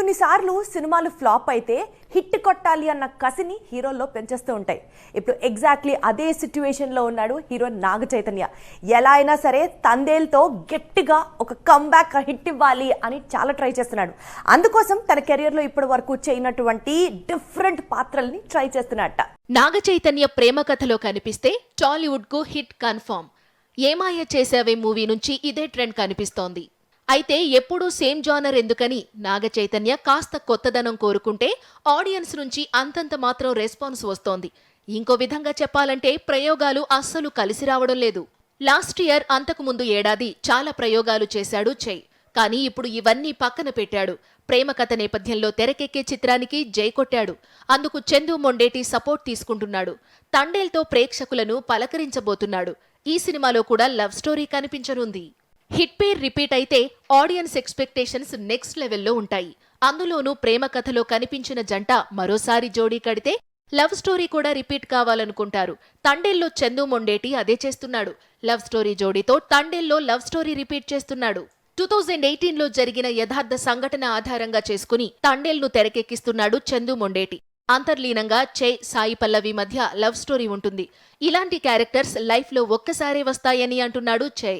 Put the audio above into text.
కొన్నిసార్లు సినిమాలు ఫ్లాప్ అయితే హిట్ కొట్టాలి అన్న కసిని హీరోల్లో పెంచేస్తూ ఉంటాయి. ఇప్పుడు ఎగ్జాక్ట్లీ అదే సిచ్యువేషన్లో ఉన్నాడు హీరో నాగ చైతన్య. ఎలా అయినా సరే తందేల్తో గట్టిగా ఒక కమ్బ్యాక్ హిట్ ఇవ్వాలి అని చాలా ట్రై చేస్తున్నాడు. అందుకోసం తన కెరియర్లో ఇప్పటి వరకు చేయనటువంటి డిఫరెంట్ పాత్రల్ని ట్రై చేస్తున్నట్ట. నాగ చైతన్య ప్రేమ కథలో కనిపిస్తే టాలీవుడ్ కు హిట్ కన్ఫర్మ్. ఏమాయ చేసావే మూవీ నుంచి ఇదే ట్రెండ్ కనిపిస్తోంది. అయితే ఎప్పుడూ సేమ్ జానర్ ఎందుకని నాగ చైతన్య కాస్త కొత్తదనం కోరుకుంటే ఆడియన్స్ నుంచి అంతంత మాత్రం రెస్పాన్స్ వస్తోంది. ఇంకో విధంగా చెప్పాలంటే ప్రయోగాలు అస్సలు కలిసి రావడం లేదు. లాస్ట్ ఇయర్ అంతకుముందు ఏడాది చాలా ప్రయోగాలు చేశాడు జై. కానీ ఇప్పుడు ఇవన్నీ పక్కన పెట్టాడు. ప్రేమ కథ నేపథ్యంలో తెరకెక్కే చిత్రానికి జై కొట్టాడు. అందుకు చందు మొండేటి సపోర్ట్ తీసుకుంటున్నాడు. తండేల్తో ప్రేక్షకులను పలకరించబోతున్నాడు. ఈ సినిమాలో కూడా లవ్ స్టోరీ కనిపించనుంది. హిట్ పేర్ రిపీట్ అయితే ఆడియన్స్ ఎక్స్పెక్టేషన్స్ నెక్స్ట్ లెవెల్లో ఉంటాయి. అందులోనూ ప్రేమ కథలో కనిపించిన జంట మరోసారి జోడీ కడితే లవ్ స్టోరీ కూడా రిపీట్ కావాలనుకుంటారు. తండేల్లో చందు మొండేటి అదే చేస్తున్నాడు. లవ్ స్టోరీ జోడీతో తండేల్లో లవ్ స్టోరీ రిపీట్ చేస్తున్నాడు. 2018లో జరిగిన యథార్థ సంఘటన ఆధారంగా చేసుకుని తండేల్ను తెరకెక్కిస్తున్నాడు చందు మొండేటి. అంతర్లీనంగా చై సాయి పల్లవి మధ్య లవ్ స్టోరీ ఉంటుంది. ఇలాంటి క్యారెక్టర్స్ లైఫ్లో ఒక్కసారే వస్తాయని అంటున్నాడు చై.